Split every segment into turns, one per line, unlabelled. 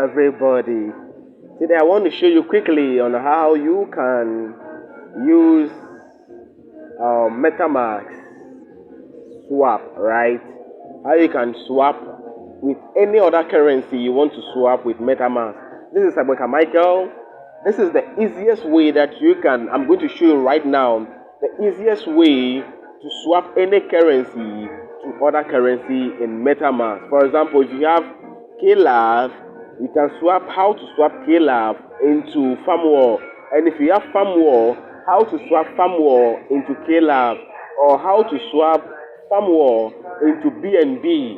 everybody. Today I want to show you quickly on how you can use Metamask swap, right? How you can swap with any other currency you want to swap with Metamask. This is Abeka Michael. This is the easiest way that you can, I'm going to show you right now, the easiest way to swap any currency to other currency in Metamask. For example, if you have KLAV, you can swap how to swap KLAV into FarmWall. And if you have FarmWall, how to swap FarmWall into KLAV, or how to swap FarmWall into BNB,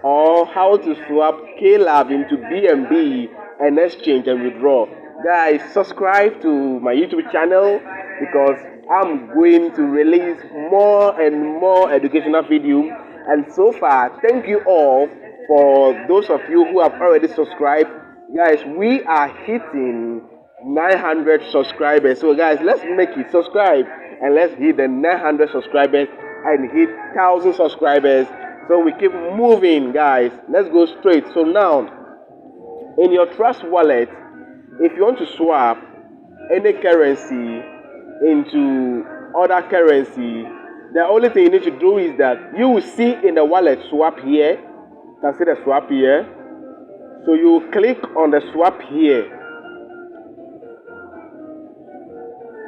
or how to swap KLAV into BNB and exchange and withdraw. Guys, subscribe to my YouTube channel because I'm going to release more and more educational videos. And so far, thank you all for those of you who have already subscribed. Guys, we are hitting 900 subscribers. So guys, let's make it subscribe and let's hit the 900 subscribers and hit 1,000 subscribers. So we keep moving, guys. Let's go straight. So now, in your Trust wallet, if you want to swap any currency into other currency, the only thing you need to do is that you will see in the wallet swap here. You can see the swap here. So you click on the swap here.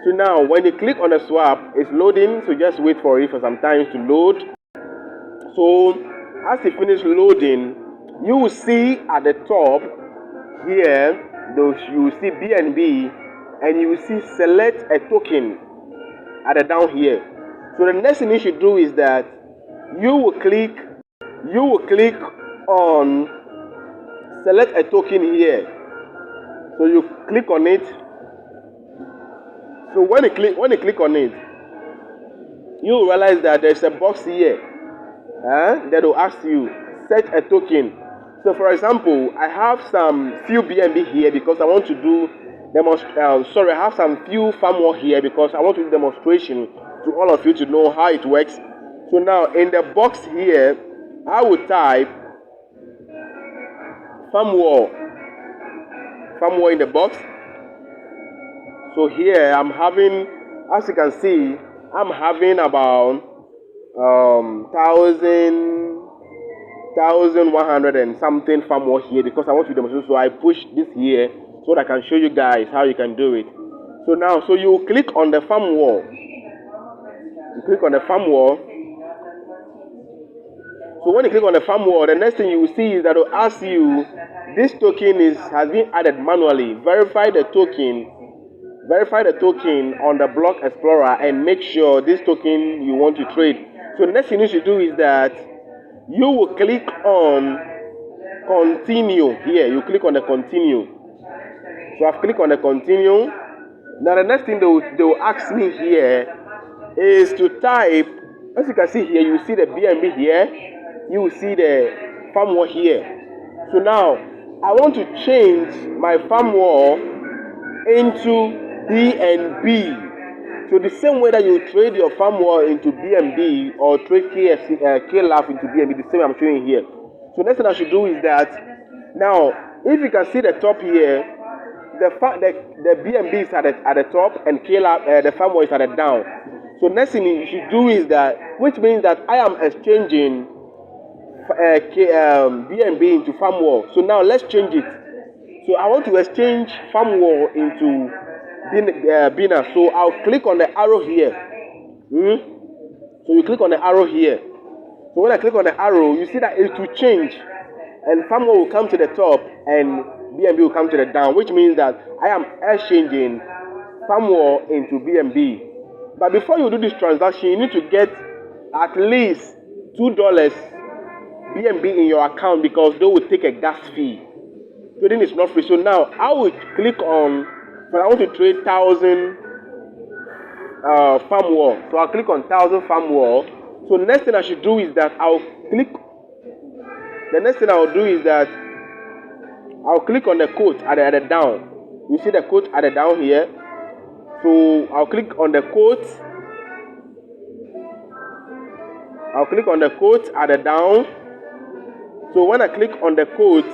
So now when you click on the swap, it's loading. So just wait for it for some time to load. So as it finishes loading, you will see at the top here, you will see BNB, and you will see select a token at the down here. So the next thing you should do is that you will click on select a token here. So you click on it. So when you click on it, you will realize that there's a box here that will ask you set a token. So for example, I have some few BNB here because I want to do I have some few FarmWall here because I want to do demonstration to all of you to know how it works. So now in the box here, I will type FarmWall in the box. So here I'm having, as you can see, I'm having about 1,100 and something FarmWall here because I want to demonstrate. So I push this here so that I can show you guys how you can do it. So now, so you click on the FarmWall. You click on the FarmWall. So when you click on the FarmWall, the next thing you will see is that it will ask you, this token has been added manually. Verify the token on the Block Explorer and make sure this token you want to trade. So the next thing you should do is that you will click on continue here. You click on the continue. So I've clicked on the continue. Now the next thing they will ask me here is to type. As you can see here, you see the BNB here. You will see the FarmWall here. So now I want to change my FarmWall into BNB. So the same way that you trade your FarmWall into BNB or trade KLAV into BNB, the same I'm showing here. So next thing I should do is that now, if you can see the top here, the BNB is at the top and KLAV, the FarmWall is at the down. So next thing you should do is that, which means that I am exchanging BNB into FarmWall. So now let's change it. So I want to exchange FarmWall into Bina. So I'll click on the arrow here. So you click on the arrow here. So when I click on the arrow, you see that it will change, and FarmWall will come to the top and BNB will come to the down, which means that I am exchanging FarmWall into BNB. But before you do this transaction, you need to get at least $2 BNB in your account because they will take a gas fee. Trading is not free. So now I will click on, but I want to trade 1,000 FarmWall. So I'll click on 1,000 FarmWall. So next thing I should do is that I'll click on the quote at the down. You see the quote at the down here. So I'll click on the quote. at the down. So when I click on the quote,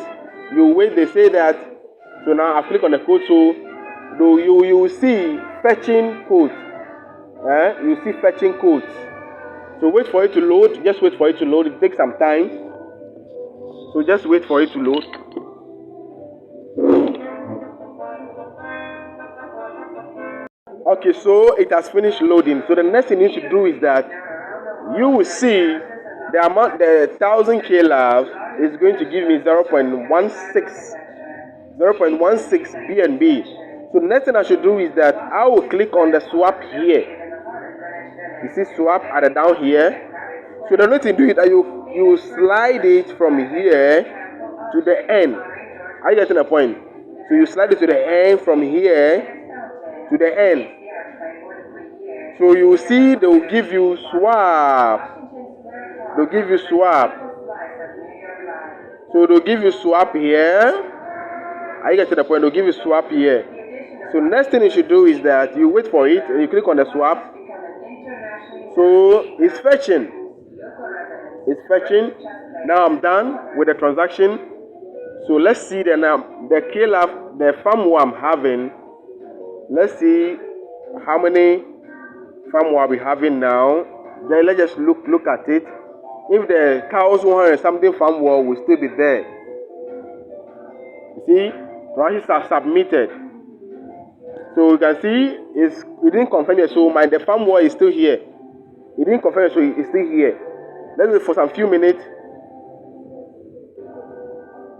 You wait, they say that. So now I click on the code, so you will see fetching codes. You see fetching codes. So wait for it to load, just wait for it to load, it takes some time. So just wait for it to load. Okay, so it has finished loading. So the next thing you should do is that you will see the amount, the 1000k love is going to give me 0.16 BNB. So the next thing I should do is that I will click on the swap here. You see swap at the down here. So the next thing to do is that you slide it from here to the end. Are you getting the point? So you slide it to the end from here to the end. So you will see they will give you swap. They'll give you swap. So they'll give you swap here. Are you getting the point? They'll give you swap here. So next thing you should do is that you wait for it and you click on the swap. So it's fetching. It's fetching. Now I'm done with the transaction. So let's see the KLAV, the firmware I'm having. Let's see how many firmware we having now. Then let's just look at it. If the 1100 something firmware will still be there. You see, transactions are submitted. So you can see it didn't confirm it. So the firmware is still here. It didn't confirm it, so it's still here. Let's wait for some few minutes.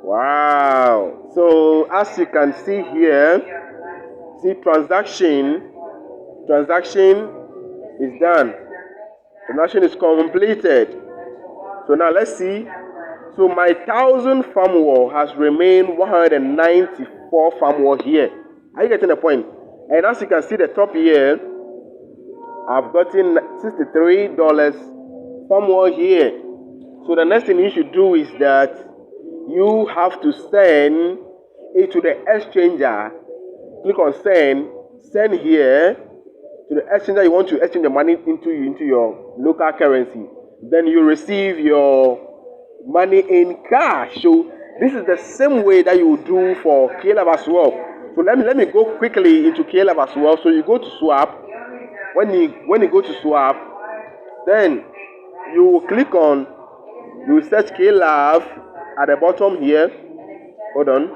Wow. So as you can see here, see transaction is done. Transaction is completed. So now let's see. So my 1000 firmware has remained 194 firmware here. Are you getting the point? And as you can see the top here, I've gotten $63 firmware here. So the next thing you should do is that you have to send it to the exchanger. Click on send here to the exchanger you want to exchange the money into your local currency. Then you receive your money in cash. So this is the same way that you do for KLAV as well. So let me go quickly into KLAV as well. So you go to swap. When you go to swap, then you will click on, you will search KLAV at the bottom here. Hold on.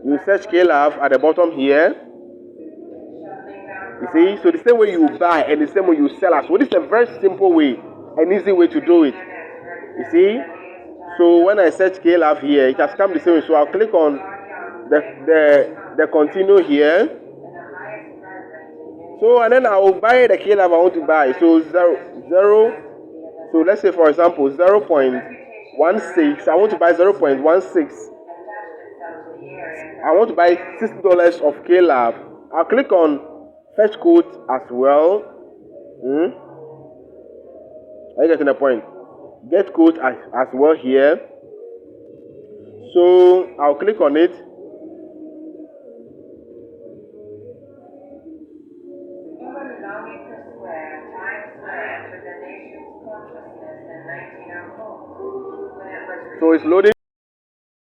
You search KLAV at the bottom here. You see, so the same way you buy and the same way you sell as well. This is a very simple way, an easy way to do it. You see, so when I search KLAV here, it has come the same way. So I'll click on the continue here. So and then I will buy the KLAV I want to buy. So zero. So let's say for example 0.16. I want to buy 0.16. I want to buy $6 of KLAV. I'll click on fetch code as well. Are you getting the point? Get code as well here. So I'll click on it. So it's loading.